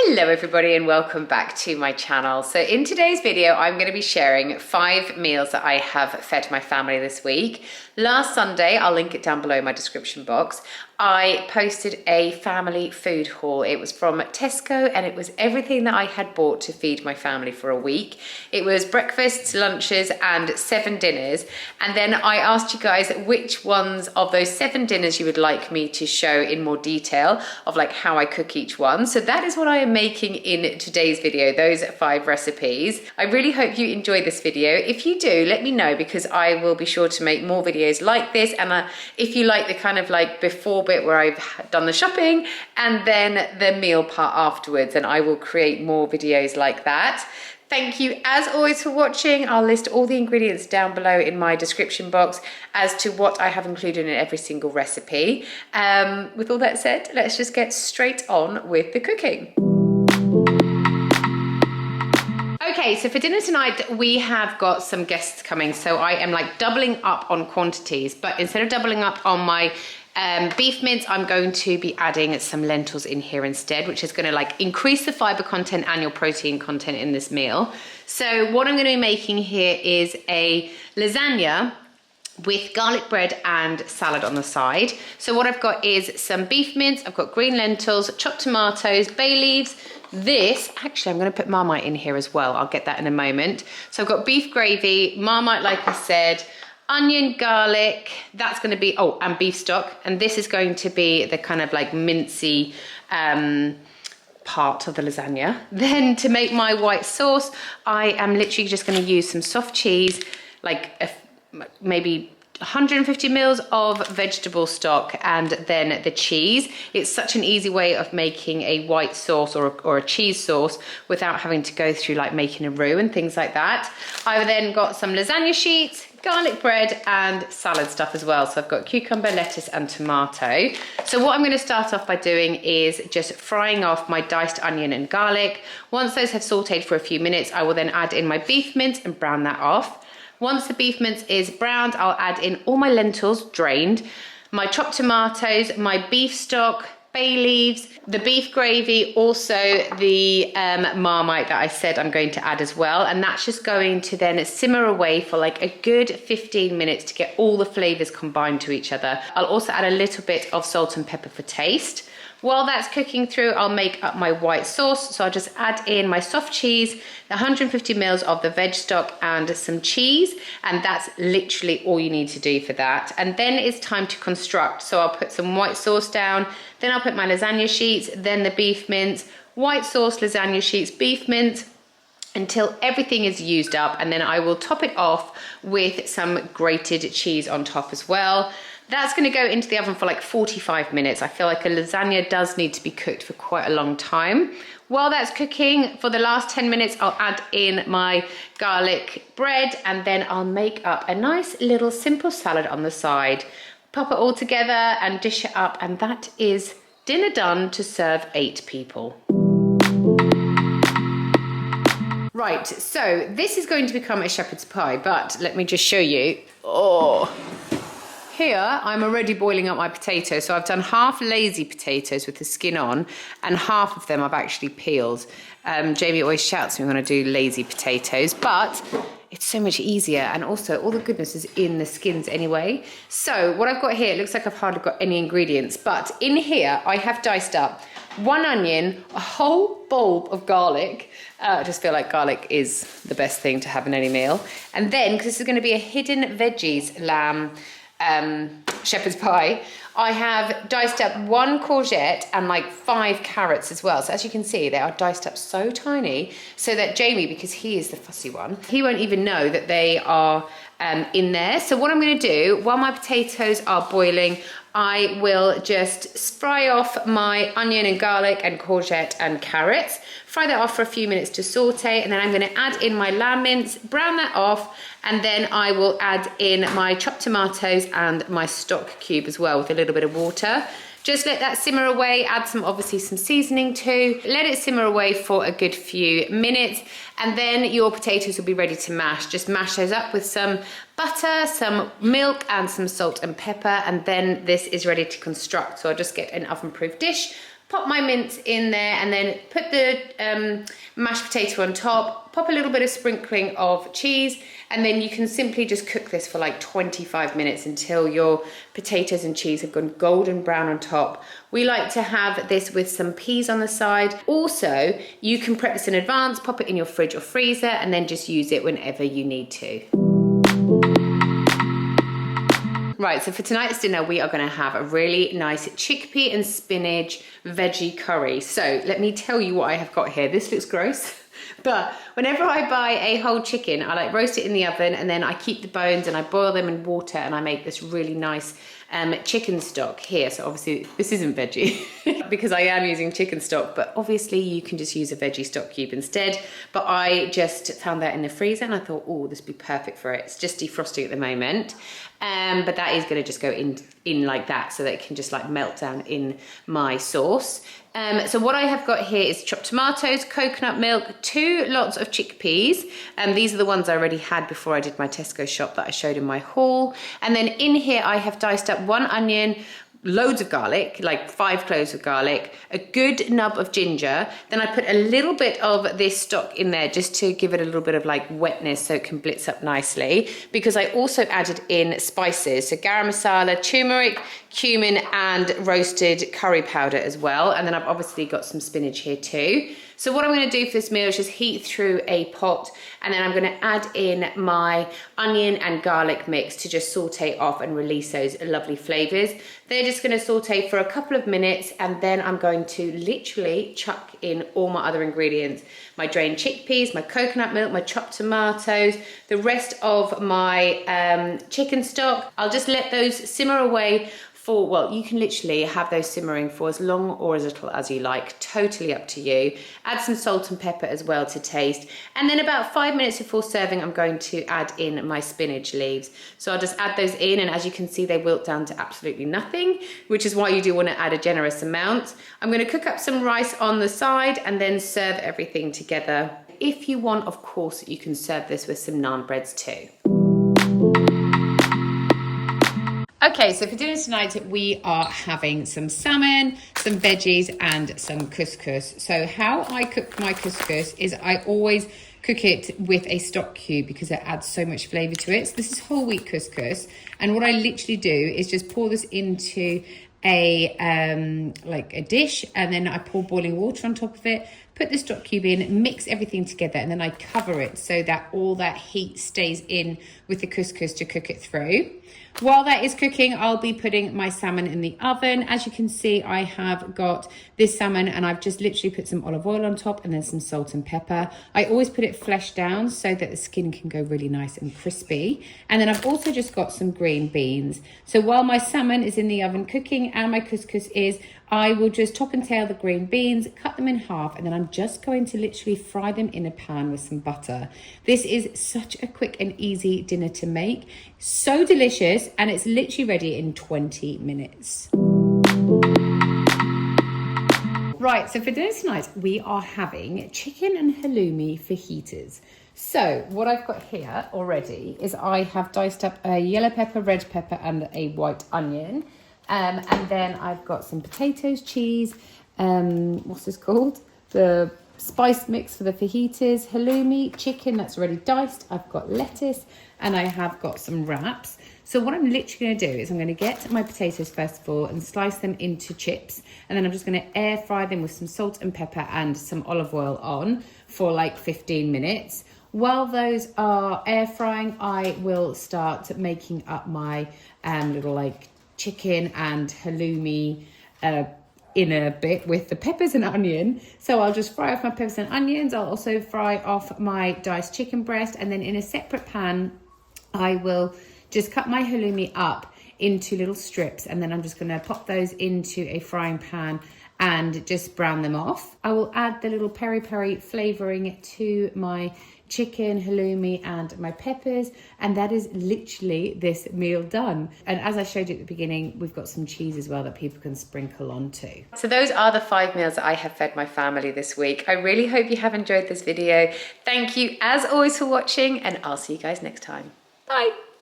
Hello everybody and welcome back to my channel. So in today's video I'm going to be sharing 5 meals that I have fed my family this week. Last Sunday, I'll link it down below in my description box, I posted a family food haul. It was from Tesco and it was everything that I had bought to feed my family for a week. It was breakfasts, lunches and 7 dinners. And then I asked you guys which ones of those 7 dinners you would like me to show in more detail of like how I cook each one. So that is what I am making in today's video, those 5 recipes. I really hope you enjoyed this video. If you do, let me know because I will be sure to make more videos like this. And if you like the kind of like before bit where I've done the shopping and then the meal part afterwards, and I will create more videos like that. Thank you as always for watching. I'll list all the ingredients down below in my description box as to what I have included in every single recipe. With all that said, let's just get straight on with the cooking. Okay, so for dinner tonight, we have got some guests coming. So I am like doubling up on quantities, but instead of doubling up on my beef mince, I'm going to be adding some lentils in here instead, which is going to like increase the fiber content and your protein content in this meal. So what I'm going to be making here is a lasagna with garlic bread and salad on the side. So what I've got is some beef mince, I've got green lentils, chopped tomatoes, bay leaves. Actually I'm going to put marmite in here as well. I'll get that in a moment. So I've got beef gravy, marmite like I said, onion, garlic, that's going to be, oh, and beef stock. And this is going to be the kind of like mincy part of the lasagna. Then to make my white sauce, I am literally just going to use some soft cheese, like maybe 150 mils of vegetable stock and then the cheese. It's such an easy way of making a white sauce or a cheese sauce without having to go through like making a roux and things like that. I've then got some lasagna sheets, garlic bread and salad stuff as well. So I've got cucumber, lettuce and tomato. So what I'm going to start off by doing is just frying off my diced onion and garlic. Once those have sauteed for a few minutes, I will then add in my beef mince and brown that off. Once the beef mince is browned, I'll add in all my lentils drained, my chopped tomatoes, my beef stock, bay leaves, the beef gravy, also the marmite that I said I'm going to add as well. And that's just going to then simmer away for like a good 15 minutes to get all the flavors combined to each other. I'll also add a little bit of salt and pepper for taste. While that's cooking through, I'll make up my white sauce. So I'll just add in my soft cheese, 150 mils of the veg stock and some cheese. And that's literally all you need to do for that. And then it's time to construct. So I'll put some white sauce down, then I'll put my lasagna sheets, then the beef mince, white sauce, lasagna sheets, beef mince, until everything is used up. And then I will top it off with some grated cheese on top as well. That's going to go into the oven for like 45 minutes. I feel like a lasagna does need to be cooked for quite a long time. While that's cooking, for the last 10 minutes, I'll add in my garlic bread and then I'll make up a nice little simple salad on the side. Pop it all together and dish it up, and that is dinner done to serve 8 people. Right, so this is going to become a shepherd's pie, but let me just show you. Oh. Here, I'm already boiling up my potatoes. So I've done half lazy potatoes with the skin on and half of them I've actually peeled. Jamie always shouts me when I do lazy potatoes, but it's so much easier. And also all the goodness is in the skins anyway. So what I've got here, it looks like I've hardly got any ingredients, but in here I have diced up 1 onion, a whole bulb of garlic. I just feel like garlic is the best thing to have in any meal. And then, because this is going to be a hidden veggies lamb shepherd's pie, I have diced up 1 courgette and like 5 carrots as well. So as you can see, they are diced up so tiny so that Jamie, because he is the fussy one, he won't even know that they are in there. So what I'm going to do while my potatoes are boiling, I will just fry off my onion and garlic and courgette and carrots, fry that off for a few minutes to saute, and then I'm going to add in my lamb mince, brown that off, and then I will add in my chopped tomatoes and my stock cube as well with a little bit of water. Just let that simmer away, add obviously some seasoning too. Let it simmer away for a good few minutes, and then your potatoes will be ready to mash. Just mash those up with some butter, some milk and some salt and pepper, and then this is ready to construct. So I'll just get an oven-proof dish, pop my mince in there and then put the mashed potato on top, pop a little bit of sprinkling of cheese, and then you can simply just cook this for like 25 minutes until your potatoes and cheese have gone golden brown on top. We like to have this with some peas on the side. Also, you can prep this in advance, pop it in your fridge or freezer, and then just use it whenever you need to. Right, so for tonight's dinner, we are gonna have a really nice chickpea and spinach veggie curry. So let me tell you what I have got here. This looks gross, but whenever I buy a whole chicken, I like roast it in the oven and then I keep the bones and I boil them in water and I make this really nice chicken stock here. So obviously this isn't veggie because I am using chicken stock, but obviously you can just use a veggie stock cube instead. But I just found that in the freezer and I thought, oh, this would be perfect for it. It's just defrosting at the moment. But that is gonna just go in like that so that it can just like melt down in my sauce. So what I have got here is chopped tomatoes, coconut milk, 2 lots of chickpeas. These are the ones I already had before I did my Tesco shop that I showed in my haul. And then in here I have diced up 1 onion, loads of garlic, like 5 cloves of garlic, a good nub of ginger. Then I put a little bit of this stock in there just to give it a little bit of like wetness so it can blitz up nicely, because I also added in spices. So garam masala, turmeric, cumin, and roasted curry powder as well. And then I've obviously got some spinach here too. So what I'm gonna do for this meal is just heat through a pot, and then I'm gonna add in my onion and garlic mix to just saute off and release those lovely flavors. They're just gonna saute for a couple of minutes, and then I'm going to literally chuck in all my other ingredients. My drained chickpeas, my coconut milk, my chopped tomatoes, the rest of my chicken stock. I'll just let those simmer away for, well, you can literally have those simmering for as long or as little as you like, totally up to you. Add some salt and pepper as well to taste. And then about 5 minutes before serving, I'm going to add in my spinach leaves. So I'll just add those in, and as you can see, they wilt down to absolutely nothing, which is why you do want to add a generous amount. I'm going to cook up some rice on the side and then serve everything together. If you want, of course, you can serve this with some naan breads too. Okay, so for dinner tonight, we are having some salmon, some veggies, and some couscous. So how I cook my couscous is I always cook it with a stock cube because it adds so much flavour to it. So this is whole wheat couscous. And what I literally do is just pour this into a like a dish, and then I pour boiling water on top of it, put the stock cube in, mix everything together, and then I cover it so that all that heat stays in with the couscous to cook it through. While that is cooking, I'll be putting my salmon in the oven. As you can see, I have got this salmon and I've just literally put some olive oil on top and then some salt and pepper. I always put it fleshed down so that the skin can go really nice and crispy. And then I've also just got some green beans. So while my salmon is in the oven cooking and my couscous is, I will just top and tail the green beans, cut them in half, and then I'm just going to literally fry them in a pan with some butter. This is such a quick and easy dinner to make. So delicious, and it's literally ready in 20 minutes. Right, so for dinner tonight, we are having chicken and halloumi fajitas. So what I've got here already is I have diced up a yellow pepper, red pepper, and a white onion. And then I've got some potatoes, cheese, what's this called? The spice mix for the fajitas, halloumi, chicken that's already diced. I've got lettuce, and I have got some wraps. So what I'm literally going to do is I'm going to get my potatoes first of all and slice them into chips. And then I'm just going to air fry them with some salt and pepper and some olive oil on for like 15 minutes. While those are air frying, I will start making up my little like chicken and halloumi in a bit with the peppers and onion. So I'll just fry off my peppers and onions. I'll also fry off my diced chicken breast, and then in a separate pan I will just cut my halloumi up into little strips, and then I'm just going to pop those into a frying pan and just brown them off. I will add the little peri-peri flavouring to my chicken, halloumi, and my peppers, and that is literally this meal done. And as I showed you at the beginning, we've got some cheese as well that people can sprinkle on too. So those are the 5 meals that I have fed my family this week. I really hope you have enjoyed this video. Thank you as always for watching, and I'll see you guys next time. Bye.